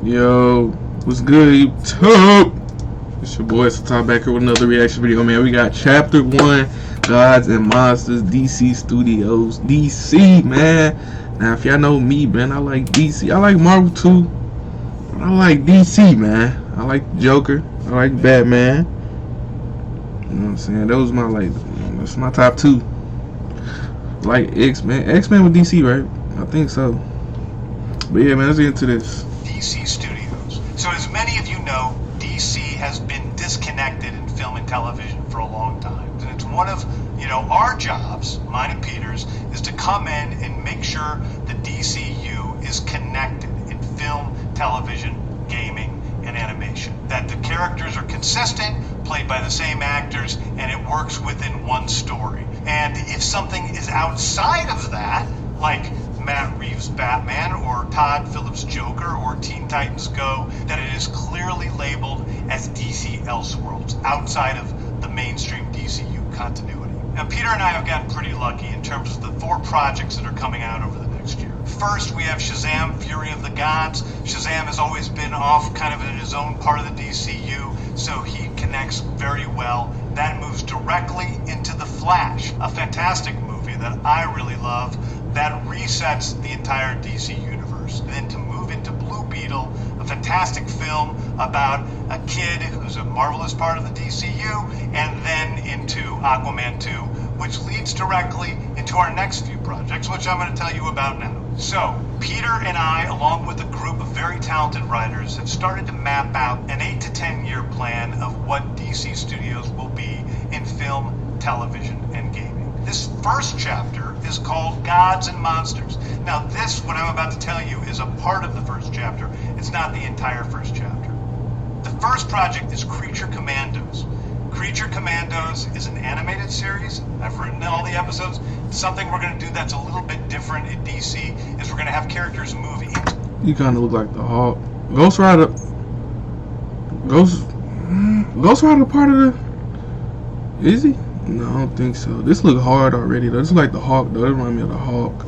Yo, what's good, YouTube? It's your boy Satan back here with another reaction video, man. We got Chapter 1, Gods and Monsters, DC Studios, DC, man. Now, if y'all know me, man, I like DC. I like Marvel too. I like DC, man. I like Joker. I like Batman. You know what I'm saying? Those my that's my top two. Like X-Men. X-Men with DC, right? I think so. But yeah, man, let's get into this. DC Studios. So as many of you know, DC has been disconnected in film and television for a long time. And it's one of, our jobs, mine and Peter's, is to come in and make sure the DCU is connected in film, television, gaming, and animation. That the characters are consistent, played by the same actors, and it works within one story. And if something is outside of that, like Matt Reeves' Batman or Todd Phillips' Joker or Teen Titans Go, that it is clearly labeled as DC Elseworlds, outside of the mainstream DCU continuity. Now, Peter and I have gotten pretty lucky in terms of the 4 projects that are coming out over the next year. First, we have Shazam! Fury of the Gods. Shazam has always been off kind of in his own part of the DCU, so he connects very well. That moves directly into The Flash, a fantastic movie that I really love, that resets the entire DC universe. And then to move into Blue Beetle, a fantastic film about a kid who's a marvelous part of the DCU, and then into Aquaman 2, which leads directly into our next few projects, which I'm going to tell you about now. So, Peter and I, along with a group of very talented writers, have started to map out an 8 to 10 year plan of what DC Studios will be in film, television, and gaming. This first chapter is called Gods and Monsters. Now this, what I'm about to tell you, is a part of the first chapter. It's not the entire first chapter. The first project is Creature Commandos. Creature Commandos is an animated series. I've written all the episodes. Something we're going to do that's a little bit different in DC is we're going to have characters move into... You kind of look like the Hulk. Ghost Rider part of the... Is he? No, I don't think so. This look hard already though. This is like the Hulk though. It reminds me of the Hulk.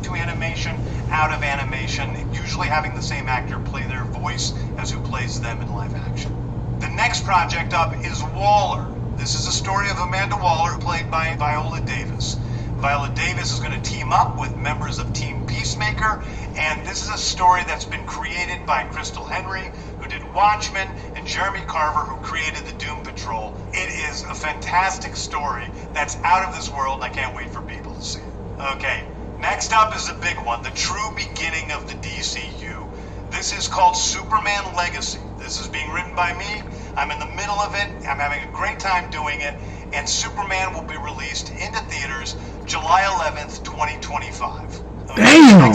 To animation, out of animation, usually having the same actor play their voice as who plays them in live action. The next project up is Waller. This is a story of Amanda Waller, played by Viola Davis. Viola Davis is going to team up with members of Team Peacemaker, and this is a story that's been created by Crystal Henry, who did Watchmen, and Jeremy Carver, who created the Doom Patrol. It is a fantastic story that's out of this world, and I can't wait for people to see it. Okay, next up is a big one, the true beginning of the DCU. This is called Superman Legacy. This is being written by me. I'm in the middle of it. I'm having a great time doing it. And Superman will be released into theaters July 11th, 2025. Okay, Damn!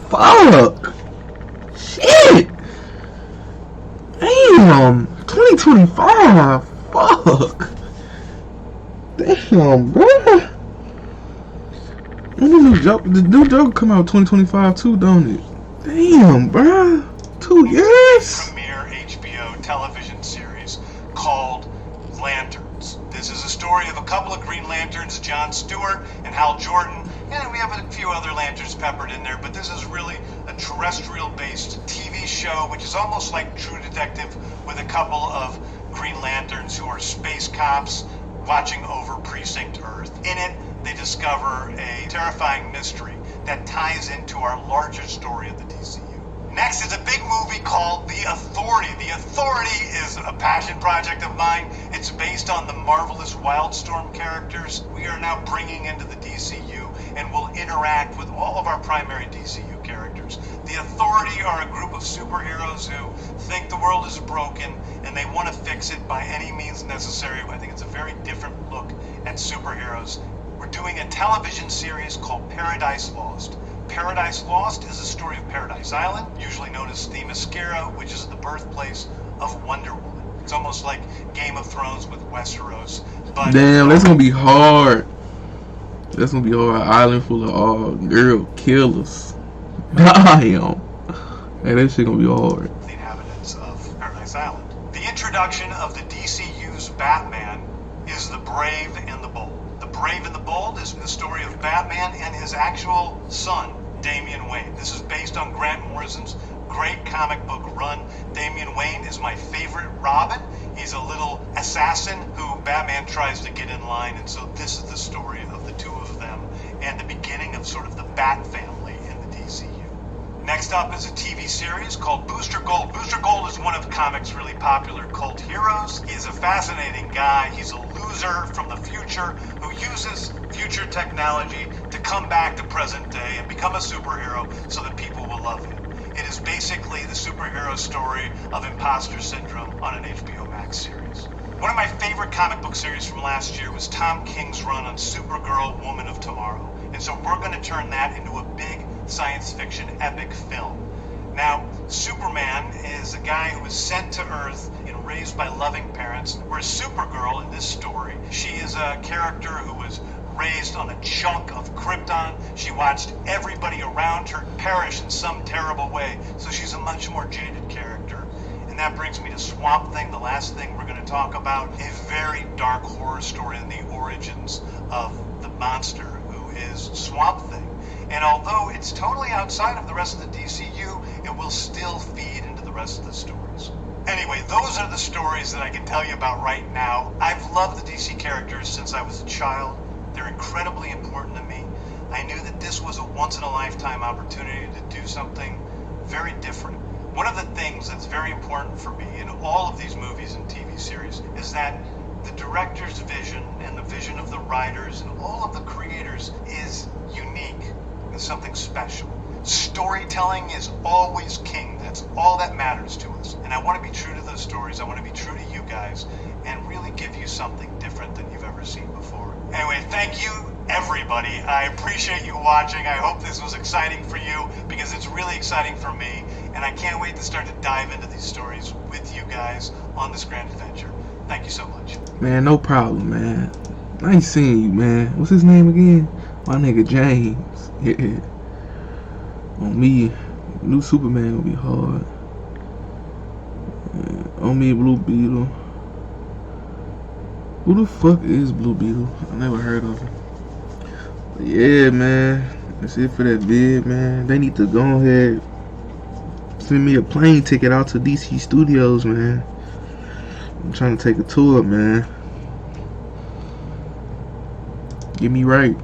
Fuck! Shit! Damn! 2025! Fuck! Damn, bro! The new Joker come out 2025 too, don't it? Damn, bro! 2 years? Premiere HBO television series called Lanterns. This is a story of a couple of Green Lanterns, John Stewart and Hal Jordan, and we have a few other lanterns peppered in there, but this is really a terrestrial-based TV show, which is almost like True Detective, with a couple of Green Lanterns who are space cops watching over Precinct Earth. In it, they discover a terrifying mystery that ties into our larger story of the DCU. Next is a big movie called The Authority. The Authority is a passion project of mine. It's based on the marvelous Wildstorm characters we are now bringing into the DCU and will interact with all of our primary DCU characters. The Authority are a group of superheroes who think the world is broken and they want to fix it by any means necessary. I think it's a very different look at superheroes. We're doing a television series called Paradise Lost. Paradise Lost is a story of Paradise Island, usually known as Themyscira, which is the birthplace of Wonder Woman. It's almost like Game of Thrones with Westeros. But damn, that's gonna be hard. That's gonna be hard. An island full of all girl killers. Damn. Hey, that shit gonna be hard. The inhabitants of Paradise Island. The introduction of the DCU's Batman is The Brave and the Bold. The Brave and the Bold is the story of Batman and his actual son, Damian Wayne. This is based on Grant Morrison's great comic book run. Damian Wayne is my favorite Robin. He's a little assassin who Batman tries to get in line, and so this is the story of the two of them and the beginning of sort of the Bat family in the DCU. Next up is a TV series called Booster Gold. Booster Gold is one of comics' really popular cult heroes. He is a fascinating guy. He's a loser from the future who uses future technology to come back to present day and become a superhero so that people will love him. It is basically the superhero story of imposter syndrome on an HBO Max series. One of my favorite comic book series from last year was Tom King's run on Supergirl, Woman of Tomorrow. And so we're going to turn that into a big science fiction epic film. Now, Superman is a guy who was sent to Earth and raised by loving parents, whereas Supergirl in this story, she is a character who was raised on a chunk of Krypton. She watched everybody around her perish in some terrible way, so she's a much more jaded character. And that brings me to Swamp Thing, the last thing we're going to talk about, a very dark horror story in the origins of the monster who is Swamp Thing. And although it's totally outside of the rest of the DCU, it will still feed into the rest of the stories. Anyway, those are the stories that I can tell you about right now. I've loved the DC characters since I was a child. They're incredibly important to me. I knew that this was a once-in-a-lifetime opportunity to do something very different. One of the things that's very important for me in all of these movies and TV series is that the director's vision and the vision of the writers and all of the creators is unique and something special. Storytelling is always king. That's all that matters to us. And I want to be true to those stories. I want to be true to you guys and really give you something different than you've ever seen before. Anyway, thank you, everybody. I appreciate you watching. I hope this was exciting for you because it's really exciting for me. And I can't wait to start to dive into these stories with you guys on this grand adventure. Thank you so much. Man, no problem, man. Nice seeing you, man. What's his name again? My nigga James. Yeah. On me, new Superman will be hard. Yeah. On me, Blue Beetle. Who the fuck is Blue Beetle? I never heard of him. But yeah, man. That's it for that vid, man. They need to go ahead, send me a plane ticket out to DC Studios, man. I'm trying to take a tour, man. Get me right.